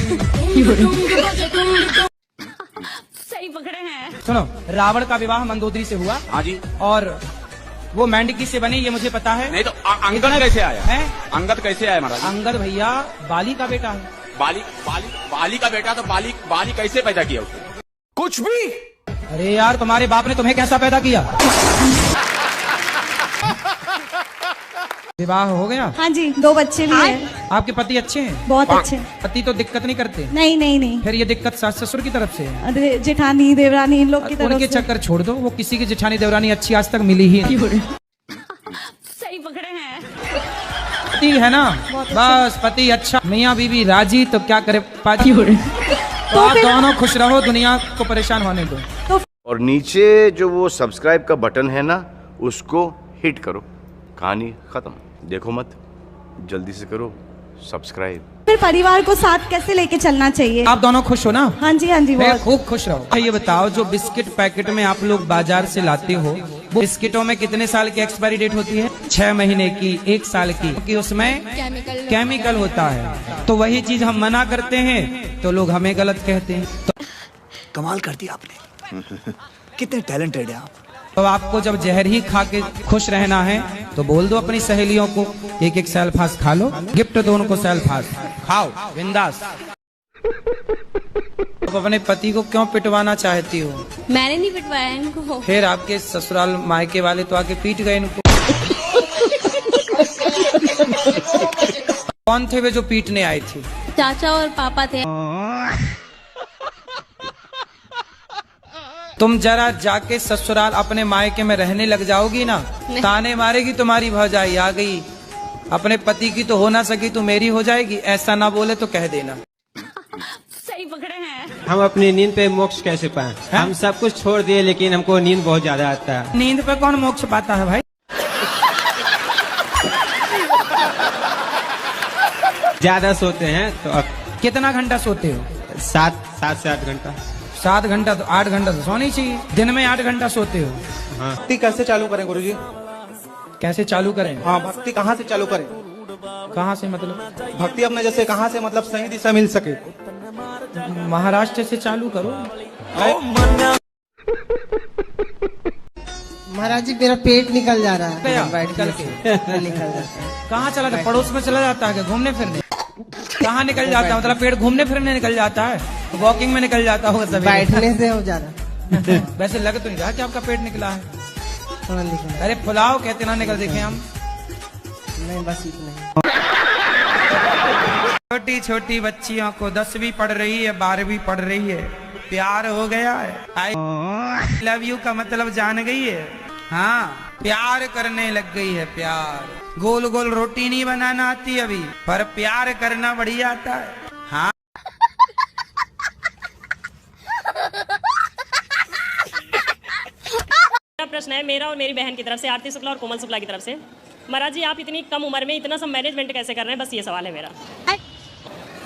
सही पकड़े हैं। सुनो, रावण का विवाह मंदोदरी से हुआ। हाँ जी। और वो मेंढकी से बनी, ये मुझे पता है। नहीं तो अंगद कैसे आया है? अंगद कैसे आया महाराज? अंगद भैया बाली का बेटा है। बाली का बेटा, तो बाली कैसे पैदा किया उसने? कुछ भी। अरे यार, तुम्हारे बाप ने तुम्हें कैसा पैदा किया? विवाह हो गया? हाँ जी, 2 बच्चे भी हैं। आपके पति अच्छे हैं? बहुत अच्छे। पति तो दिक्कत नहीं करते? नहीं नहीं नहीं। फिर ये दिक्कत सास ससुर की तरफ से है? जेठानी देवरानी इन लोग की तरफ उनके से। चक्कर छोड़ दो, वो किसी की जेठानी देवरानी अच्छी आज तक मिली ही नहीं। सही पकड़े हैं। पति है ना, बस पति अच्छा, मियाँ बीवी राजी, तो क्या करे पाजी। तो आप दोनों खुश रहो, दुनिया को परेशान होने दो। और नीचे जो वो सब्सक्राइब का बटन है ना, उसको हिट करो। कहानी खत्म। देखो मत, जल्दी से करो सब्सक्राइब। फिर परिवार को साथ कैसे लेके चलना चाहिए? आप दोनों खुश हो ना? हाँ जी, हाँ जी, बहुत। खूब खुश रहो। ये बताओ, जो बिस्किट पैकेट में आप लोग बाजार से लाते हो, वो बिस्किटों में कितने साल की एक्सपायरी डेट होती है? 6 महीने की, 1 साल की, क्योंकि उसमें केमिकल होता है। तो वही चीज हम मना करते हैं तो लोग हमें गलत कहते हैं। तो कमाल कर दिया आपने। कितने टैलेंटेड है आप। तो आपको जब जहर ही खा के खुश रहना है तो बोल दो अपनी सहेलियों को, 1-1 सेल्फास खा लो, गिफ्ट दो उनको, सेल्फास खाओ बिंदास। तो अपने पति को क्यों पिटवाना चाहती हो? मैंने नहीं पिटवाया इनको। फिर आपके ससुराल मायके वाले तो आके पीट गए इनको। कौन थे वे जो पीटने आए थे? चाचा और पापा थे। तुम जरा जाके ससुराल अपने मायके में रहने लग जाओगी ना, ताने मारेगी तुम्हारी भौजाई आ गई, अपने पति की तो हो ना सकी तो मेरी हो जाएगी। ऐसा ना बोले तो कह देना। सही पकड़े हैं। हम अपनी नींद पे मोक्ष कैसे पाएं? हम सब कुछ छोड़ दिए, लेकिन हमको नींद बहुत ज्यादा आता है। नींद पे कौन मोक्ष पाता है भाई? ज्यादा सोते हैं तो अब कितना घंटा सोते हो? 7 से 8 घंटा। 7 घंटा तो 8 घंटा तो सोनी चाहिए। दिन में 8 घंटा सोते हो? हाँ। भक्ति कैसे चालू करें गुरुजी? कैसे चालू करें? हाँ, भक्ति कहाँ से चालू करें? कहाँ से मतलब? भक्ति अपने जैसे कहाँ से मतलब सही दिशा मिल सके? महाराष्ट्र से चालू करो। महाराज जी मेरा पेट निकल जा रहा है। गया निकल के निकल जाता है। कहाँ चला था? पड़ोस में चला जाता है घूमने फिरने? कहाँ निकल जाता है? मतलब पेट घूमने फिरने निकल जाता है, वॉकिंग में निकल जाता होगा सभी। बैठने से हो जा रहा। वैसे लग तो नहीं रहा कि आपका पेट निकला है। हाँ, निकला। अरे फुलाओ कहते ना निकल देखे हम। नहीं बस इतना। छोटी छोटी बच्चियों को 10वीं पढ़ रही है, 12वीं पढ़ रही है, प्यार हो गया है। आई लव यू का मतलब जान गई है। हाँ, प्यार करने लग गई है। प्यार गोल गोल रोटी नहीं बनाना आती अभी, पर प्यार करना बढ़िया आता है। हाँ प्रश्न है मेरा और मेरी बहन की तरफ से, आरती शुक्ला और कोमल शुक्ला की तरफ से। महाराज जी आप इतनी कम उम्र में इतना सब मैनेजमेंट कैसे कर रहे हैं, बस ये सवाल है मेरा।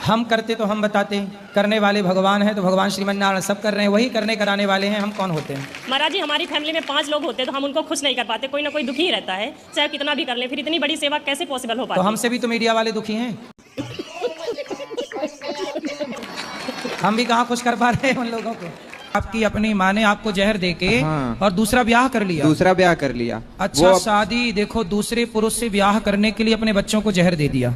हम करते तो हम बताते, करने वाले भगवान हैं तो भगवान श्रीमन नारायण सब कर रहे हैं, वही करने कराने वाले हैं, हम कौन होते हैं? महाराज जी हमारी फैमिली में 5 लोग होते हैं तो हम उनको खुश नहीं कर पाते, कोई ना कोई दुखी ही रहता है, चाहे कितना भी कर ले, फिर इतनी बड़ी सेवा कैसे पॉसिबल हो पाती? तो हमसे भी तो मीडिया वाले दुखी हैं। हम भी कहाँ खुश कर पा रहे हैं उन लोगों को। आपकी अपनी माँ ने आपको जहर देके और दूसरा ब्याह कर लिया। दूसरा ब्याह कर लिया। अच्छा शादी देखो, दूसरे पुरुष से ब्याह करने के लिए अपने बच्चों को जहर दे दिया।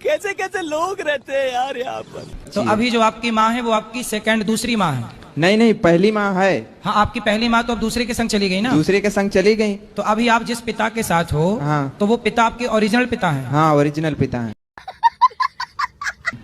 कैसे कैसे लोग रहते हैं यार यहाँ पर। तो अभी जो आपकी माँ है वो आपकी सेकंड दूसरी माँ है? नहीं नहीं, पहली माँ है। हाँ, आपकी पहली माँ तो अब दूसरे के संग चली गई ना? दूसरे के संग चली गई। तो अभी आप जिस पिता के साथ हो, हाँ, तो वो पिता आपके ओरिजिनल पिता है? हाँ, ओरिजिनल पिता है।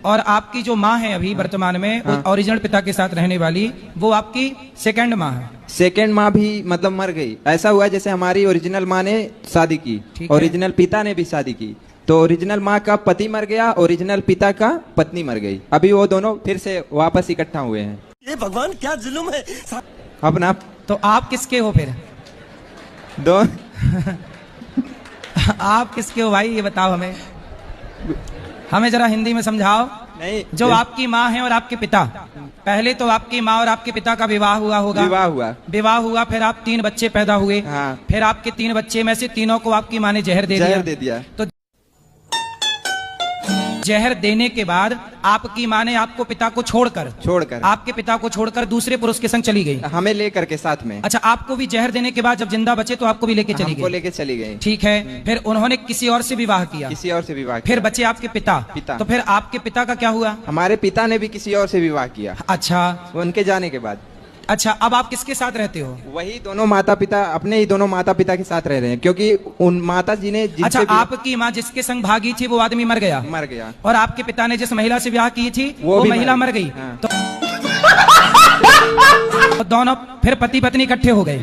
और आपकी जो माँ है अभी वर्तमान में, हाँ, ओरिजिनल पिता के साथ रहने वाली, वो आपकी सेकंड माँ है? सेकंड माँ भी मतलब मर गई। ऐसा हुआ जैसे हमारी ओरिजिनल माँ ने शादी की, ओरिजिनल पिता ने भी शादी की, तो ओरिजिनल माँ का पति मर गया, ओरिजिनल पिता का पत्नी मर गई। अभी वो दोनों फिर से वापस इकट्ठा हुए हैं। ये भगवान क्या जुल्म है। अपना तो आप किसके हो फिर? दो आप किसके हो भाई, ये बताओ हमें। हमें जरा हिंदी में समझाओ। नहीं, जो आपकी माँ है और आपके पिता, पहले तो आपकी माँ और आपके पिता का विवाह हुआ होगा? विवाह हुआ, फिर आप 3 बच्चे पैदा हुए। हाँ। फिर आपके 3 बच्चे में से तीनों को आपकी माँ ने जहर दे दिया। तो जहर देने के बाद आपकी माँ ने आपको पिता को छोड़कर आपके पिता को छोड़कर दूसरे पुरुष के संग चली गई, हमें लेकर के साथ में। अच्छा, आपको भी जहर देने के बाद जब जिंदा बचे तो आपको भी लेके चली गई? ठीक है। फिर उन्होंने किसी और से विवाह किया? फिर बचे आपके पिता। तो फिर आपके पिता का क्या हुआ? हमारे पिता ने भी किसी और से विवाह किया। अच्छा, उनके जाने के बाद। अच्छा, अब आप किसके साथ रहते हो? वही दोनों माता पिता, अपने ही दोनों माता पिता के साथ रह रहे हैं, क्योंकि उन माता जी ने अच्छा, आपकी माँ जिसके संग भागी थी वो आदमी मर गया, और आपके पिता ने जिस महिला से ब्याह की थी वो महिला मर गई। हाँ। तो दोनों फिर पति पत्नी इकट्ठे हो गए।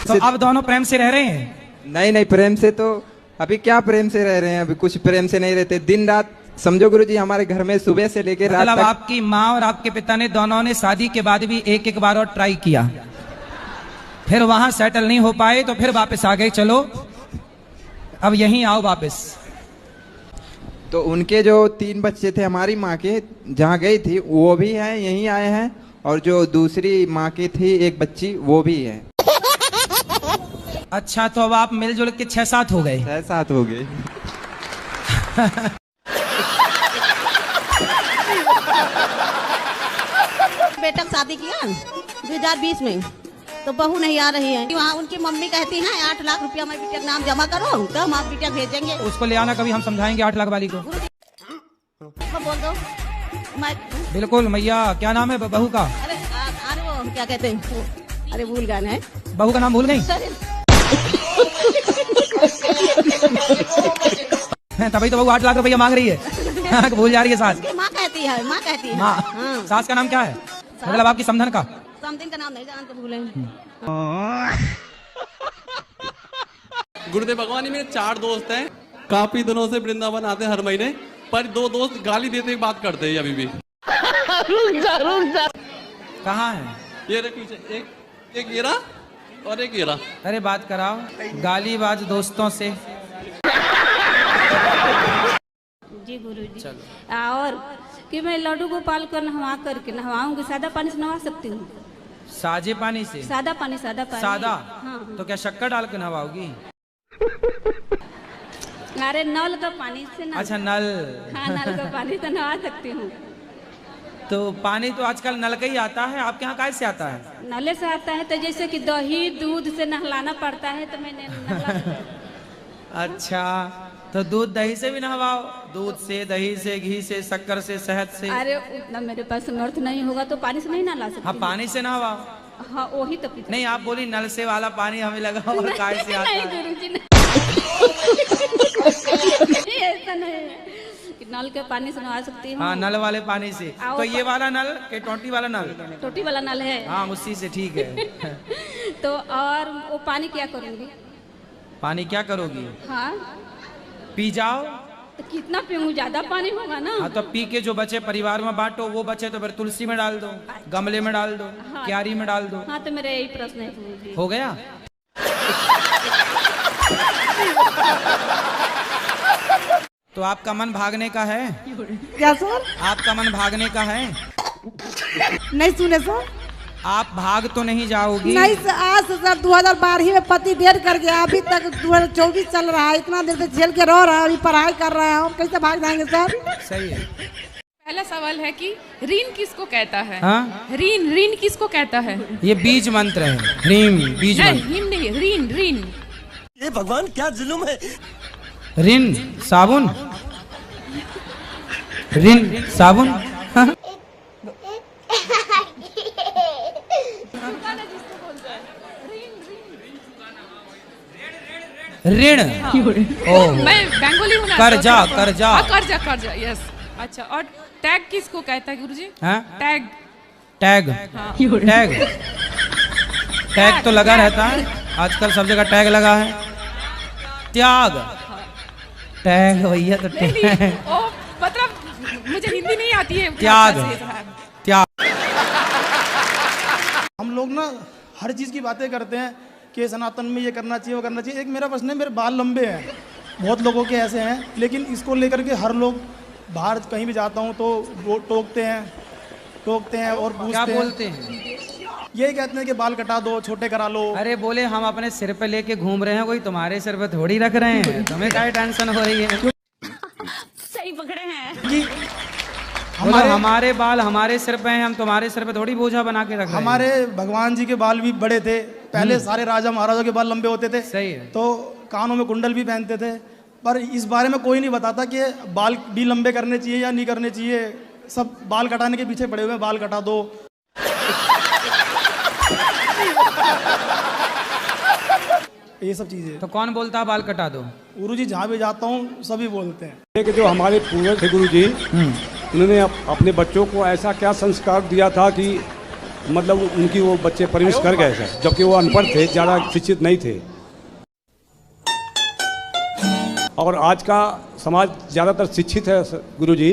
तो अब दोनों प्रेम से रह रहे हैं? नहीं, प्रेम से तो अभी क्या प्रेम से रह रहे हैं, अभी कुछ प्रेम से नहीं रहते। दिन रात समझो गुरुजी, हमारे घर में सुबह से लेकर रात तक। मतलब आपकी माँ और आपके पिता ने दोनों ने शादी के बाद भी एक बार और ट्राई किया, फिर वहां सेटल नहीं हो पाए तो फिर वापस आ गए, चलो अब यहीं आओ वापस। तो उनके जो 3 बच्चे थे हमारी माँ के, जहाँ गई थी वो भी हैं, यहीं आए हैं, और जो दूसरी माँ की थी एक बच्ची वो भी है। अच्छा, तो अब आप मिलजुल के 6-7 हो गए? 6-7 हो गए। बेटा शादी किया 2020 में, तो बहू नहीं आ रही है। वहाँ उनकी मम्मी कहती है 8 लाख रुपया मैं बिटिया नाम जमा करो तो हम आप बिटिया भेजेंगे। उसको ले आना, कभी हम समझाएंगे 8 लाख वाली को। बोल दो। बिल्कुल मैया, क्या नाम है बहू का? अरे वो क्या कहते हैं, अरे भूल गए हैं। बहू का नाम भूल गई? तभी तो बहू 8 लाख रुपया मांग रही है। भूल जा रही है सास। माँ कहती है। हाँ। सास का नाम क्या है? मतलब आपकी समधन का? समधन का नाम नहीं जानते, भूले। गुरुदेव भगवान, मेरे 4 दोस्त हैं, काफी दिनों से वृंदावन आते हैं हर महीने, पर 2 दोस्त गाली देते बात करते हैं अभी भी। रुक जा। कहाँ है? ये पीछे एक ये रहा और एक ये रहा। अरे बात कराओ, गालीबाज दोस्तों से। जी गुरुजी। और कि मैं लड्डू गोपाल को नहवाऊंगी, सादा पानी से नहवा सकती हूँ? साजे पानी से? सादा पानी। सादा? हाँ। तो क्या शक्कर डाल के नहवाओगी? अरे नल का पानी से ना। अच्छा नल। हाँ नल का पानी से नहा सकती हूँ। तो पानी तो आजकल नल का ही आता है, आपके यहाँ कैसे आता है? नले से आता है, तो जैसे कि दही दूध से नहलाना पड़ता है तो मैंने नहला। अच्छा तो दूध दही से भी नहवाओ, दूध से, दही से, घी से, शक्कर से, शहद से। अरे उतना मेरे पास समर्थ नहीं होगा तो पानी से नहीं नहला सकती। हाँ पानी से नहवाओ। हाँ वही तो नहीं आप बोली नल से वाला पानी हमें लगा और काय से आता नहीं है। गुरुजी नहीं, ऐसा नहीं है कि नल के पानी से नहा सकती हूँ। हाँ नल वाले पानी से। तो ये वाला नल के टोटी वाला नल? टोटी वाला नल है। हाँ उसी से ठीक है। तो और वो पानी क्या करूँगी? पानी क्या करोगी? हाँ पी जाओ। तो कितना पीऊँ, ज्यादा पानी होगा ना। हाँ तो पी के जो बचे परिवार में बांटो, वो बचे तो फिर तुलसी में डाल दो, गमले में डाल दो, हाँ, क्यारी में डाल दो। हाँ तो मेरा यही प्रश्न है गुरुजी। हो गया। तो आपका मन भागने का है? क्या सर? आपका मन भागने का है? नहीं सुने सर। आप भाग तो नहीं जाओगी? नहीं सर, आज से सर 2012 में पति देर कर गया, अभी तक 2024 चल रहा है, इतना देर तक झेल के रह रहा है, अभी पढ़ाई कर रहे हैं, हम कैसे भाग जाएंगे सर? सही है। पहला सवाल है कि ऋण किसको कहता है? हाँ? ऋण किसको कहता है? ये बीज मंत्र है, ह्रीम बीज मंत्र। हिम नहीं, ऋण। ये भगवान क्या जुल्म है। ऋण साबुन, ऋण साबुन। हाँ? ऋण। ओह मैं बंगाली हूँ ना। कर्जा, कर्जा। हाँ, कर्जा यस। अच्छा और टैग किसको कहता है गुरुजी? हाँ? टैग। टैग। हाँ। टैग। टैग तो लगा रहता है, आजकल सब जगह टैग लगा है। त्याग। टैग भैया तो टैग। ओ मतलब मुझे हिंदी नहीं आती है। त्याग। त्याग। हम लोग ना हर चीज़ की बातें करते हैं कि सनातन में ये करना चाहिए, वो करना चाहिए। एक मेरा प्रश्न है, मेरे बाल लंबे हैं, बहुत लोगों के ऐसे हैं, लेकिन इसको लेकर के हर लोग बाहर कहीं भी जाता हूँ तो वो टोकते हैं और पूछते हैं। क्या बोलते हैं? यही कहते हैं कि बाल कटा दो, छोटे करा लो। अरे बोले हम अपने सिर पे लेके घूम रहे हैं, कोई तुम्हारे सिर पे थोड़ी रख रहे हैं, तुम्हें क्या टेंशन हो रही है? सही पकड़े हैं। हमारे बाल हमारे सिर पे हैं, हम तुम्हारे सिर पे थोड़ी बोझा बना के रख रहे हैं। हमारे भगवान जी के बाल भी बड़े थे, पहले सारे राजा महाराजों के बाल लंबे होते थे। सही है। तो कानों में कुंडल भी पहनते थे, पर इस बारे में कोई नहीं बताता कि बाल भी लंबे करने चाहिए या नहीं करने चाहिए। सब बाल कटाने के पीछे पड़े हुए हैं, बाल कटा दो। ये सब चीजें। तो कौन बोलता है बाल कटा दो? गुरुजी जहाँ भी जाता हूँ सभी बोलते हैं। कि जो हमारे पूर्वज थे गुरुजी, उन्होंने अपने बच्चों को ऐसा क्या संस्कार दिया था कि मतलब उनकी वो बच्चे परवरिश कर गए थे, जबकि वो अनपढ़ थे, ज़्यादा शिक्षित नहीं थे। और आज का समाज ज़्यादातर शिक्षित है गुरुजी,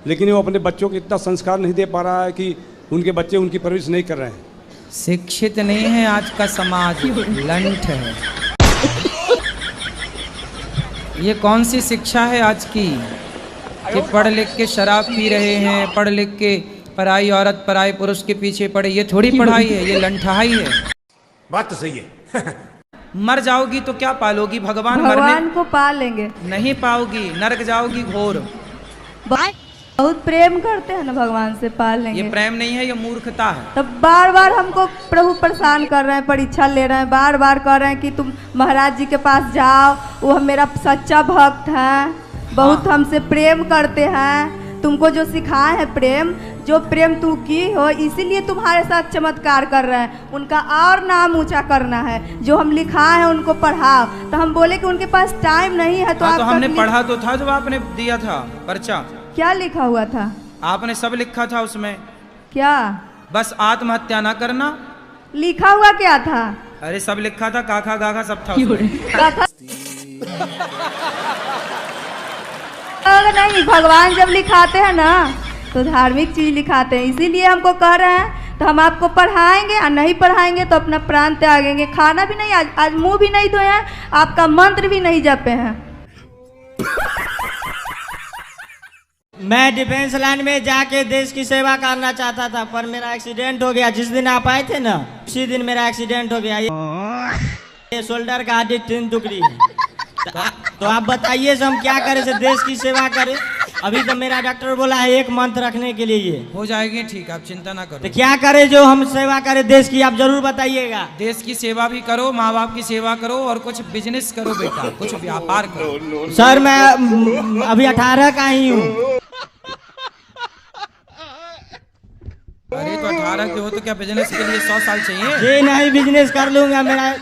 लेकिन वो अपने बच्चों को इतना संस्कार नहीं दे पा रहा है कि उनके बच्चे उनकी परवरिश नहीं कर रहे हैं। शिक्षित नहीं है आज का समाज, लंठ है। ये कौन सी शिक्षा है आज की कि पढ़ लिख के शराब पी रहे हैं, पढ़ लिख के पराई औरत पराई पुरुष के पीछे पड़े? ये थोड़ी पढ़ाई है, ये लंठाई है। बात तो सही है। मर जाओगी तो क्या पालोगी? भगवान को पाल लेंगे। नहीं पाओगी, नरक जाओगी घोर। बहुत प्रेम करते हैं ना भगवान से, पाल लेंगे। ये प्रेम नहीं है, ये मूर्खता है। तब बार बार हमको प्रभु परेशान कर रहे हैं, परीक्षा ले रहे हैं, बार बार कह रहे हैं कि तुम महाराज जी के पास जाओ, वो मेरा सच्चा भक्त है, बहुत हमसे प्रेम करते हैं, तुमको जो सिखाए हैं प्रेम, जो प्रेम तू की हो, इसीलिए तुम्हारे साथ चमत्कार कर रहे हैं। उनका और नाम ऊंचा करना है, जो हम लिखाए हैं उनको पढ़ाओ। तो हम बोले कि उनके पास टाइम नहीं है। तो हमने पढ़ा तो था, जो आपने दिया था पर्चा। क्या लिखा हुआ था? आपने सब लिखा था उसमें। क्या? बस आत्महत्या ना करना। लिखा हुआ क्या था? अरे सब लिखा था, काका गाखा सब था नहीं, भगवान जब लिखाते हैं ना तो धार्मिक चीज लिखाते हैं, इसीलिए हमको कह रहे हैं। तो हम आपको पढ़ाएंगे और नहीं पढ़ाएंगे तो अपना प्राण त्यागेंगे। खाना भी नहीं, आज मुंह भी नहीं धोए हैं, आपका मंत्र भी नहीं जपे हैं। मैं डिफेंस लाइन में जाके देश की सेवा करना चाहता था, पर मेरा एक्सीडेंट हो गया। जिस दिन आप आए थे ना, उसी दिन मेरा एक्सीडेंट हो गया। ये शोल्डर का हड्डी 3 टुकड़ी है। तो आप बताइए हम क्या करें से देश की सेवा करें। अभी तो मेरा डॉक्टर बोला है 1 मंथ रखने के लिए, ये हो जाएगी ठीक, आप चिंता ना करो। तो क्या करें जो हम सेवा करें देश की, आप जरूर बताइएगा। देश की सेवा भी करो, माँ बाप की सेवा करो और कुछ बिजनेस करो बेटा, कुछ व्यापार करो। सर मैं अभी 18 का ही हूँ। अरे तो 18 के हो तो क्या बिजनेस के लिए 100 साल चाहिए? जी नहीं, बिजनेस कर लूंगा मेरा।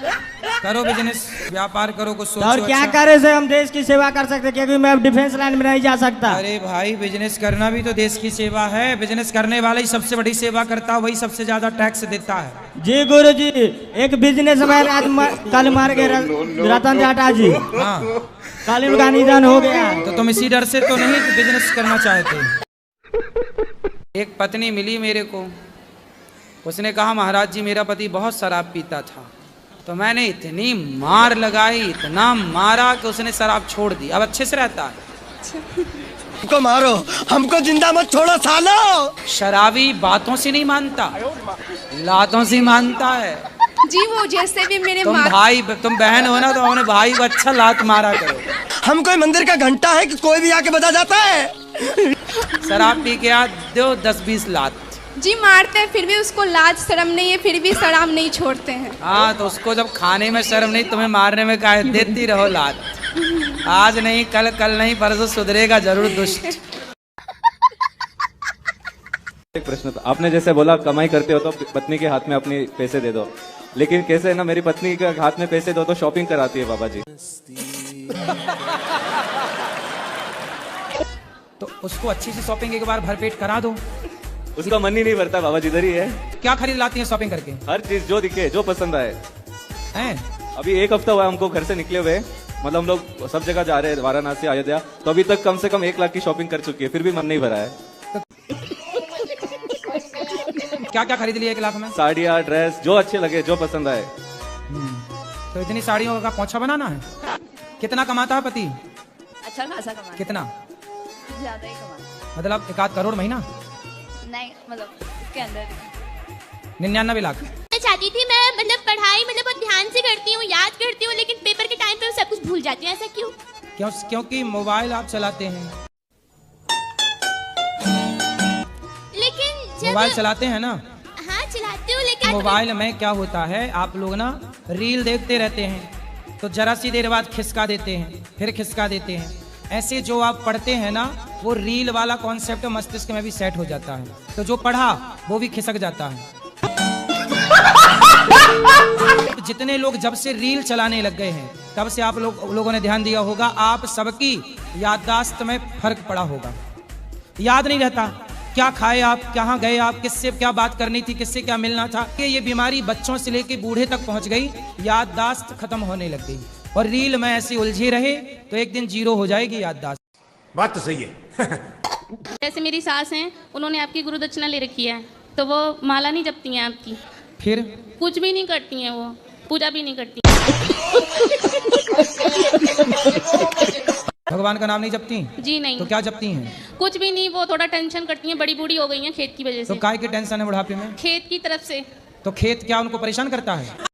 करो बिजनेस, व्यापार करो, कुछ सोचो। और क्या अच्छा। करे से हम देश की सेवा कर सकते, क्योंकि मैं अब डिफेंस लाइन में नहीं जा सकता। अरे भाई बिजनेस करना भी तो देश की सेवा है। बिजनेस करने वाला ही सबसे बड़ी सेवा करता है, वही सबसे ज्यादा टैक्स देता है। जी गुरु जी, एक बिजनेसमैन आज कल मार के रतन टाटा जी, हाँ कल उनका निधन हो गया। तो तुम इसी डर से तो नहीं बिजनेस करना चाहते? एक पत्नी मिली मेरे को, उसने कहा महाराज जी मेरा पति बहुत शराब पीता था, तो मैंने इतनी मार लगाई, इतना मारा कि उसने शराब छोड़ दी, अब अच्छे से रहता है। हमको मारो, हमको जिंदा मत छोड़ो सालो। शराबी बातों से नहीं मानता, लातों से मानता है। जी वो जैसे भी मेरे तुम भाई, तुम बहन हो ना, तो अपने भाई को अच्छा लात मारा करो। हम कोई मंदिर का घंटा है कि कोई भी आके बजा जाता है? शराब पी के आ दो 10-20 लात। जी मारते हैं फिर भी उसको लाज शर्म नहीं है, फिर भी शराब नहीं छोड़ते हैं। हाँ तो उसको जब खाने में शर्म नहीं, तुम्हें मारने में काहे? देती रहो लात, आज नहीं कल नहीं परसों सुधरेगा जरूर दुष्ट। एक प्रश्न था, आपने जैसे बोला कमाई करते हो तो पत्नी के हाथ में अपनी पैसे दे दो, लेकिन कैसे है ना, मेरी पत्नी के हाथ में पैसे दो तो शॉपिंग कराती है बाबा जी। तो उसको अच्छी सी शॉपिंग एक बार भरपेट करा दो। उसका मन ही नहीं भरता बाबा जी, इधर ही है। क्या खरीद लाती है शॉपिंग करके? हर चीज जो दिखे, जो पसंद आए। हैं? अभी 1 हफ्ता हुआ हमको घर से निकले हुए, मतलब हम लोग सब जगह जा रहे हैं, वाराणसी, अयोध्या, तो अभी तक कम से कम 1 लाख की शॉपिंग कर चुकी है, फिर भी मन नहीं भरा है। क्या क्या खरीद लिया 1 लाख में? साड़ियाँ, ड्रेस, जो अच्छे लगे, जो पसंद आए। तो इतनी साड़ियों का पोंछा बनाना है? कितना कमाता है पति? अच्छा खासा कमाता। कितना? ज्यादा ही कमाता। मतलब 1 आध करोड़ महीना? नहीं मतलब इसके अंदर 99 लाख। मैं चाहती थी, मैं मतलब पढ़ाई मतलब बहुत ध्यान से करती हूँ, याद करती हूँ, लेकिन पेपर के टाइम पे सब कुछ भूल जाती हूँ। ऐसा क्यों? क्योंकि मोबाइल आप चलाते हैं। लेकिन जब मोबाइल चलाते हैं ना? हाँ चलाती हूँ, लेकिन मोबाइल में क्या होता है, आप लोग ना रील देखते रहते हैं, तो जरा सी देर बाद खिसका देते हैं, फिर खिसका देते हैं। ऐसे जो आप पढ़ते हैं ना, वो रील वाला कॉन्सेप्ट मस्तिष्क में भी सेट हो जाता है, तो जो पढ़ा वो भी खिसक जाता है। जितने लोग जब से रील चलाने लग गए हैं, तब से आप लोगों ने ध्यान दिया होगा, आप सबकी याददाश्त में फर्क पड़ा होगा। याद नहीं रहता क्या खाए आप, कहाँ गए आप, किससे क्या बात करनी थी, किससे क्या मिलना था। ये बीमारी बच्चों से लेके बूढ़े तक पहुंच गई, याददाश्त खत्म होने लग गई। और रील में ऐसे उलझे रहे तो एक दिन 0 हो जाएगी याददाश्त। बात तो सही है। जैसे मेरी सास हैं, उन्होंने आपकी गुरु दक्षिणा ले रखी है, तो वो माला नहीं जपती हैं आपकी, फिर कुछ भी नहीं करती हैं, वो पूजा भी नहीं करती। भगवान का नाम नहीं जपती? जी नहीं। तो क्या जपती हैं? कुछ भी नहीं, वो थोड़ा टेंशन करती हैं, बड़ी बूढ़ी हो गई हैं खेत की वजह से। तो काय की टेंशन है बुढ़ापे में? खेत की तरफ से। तो खेत क्या उनको परेशान करता है?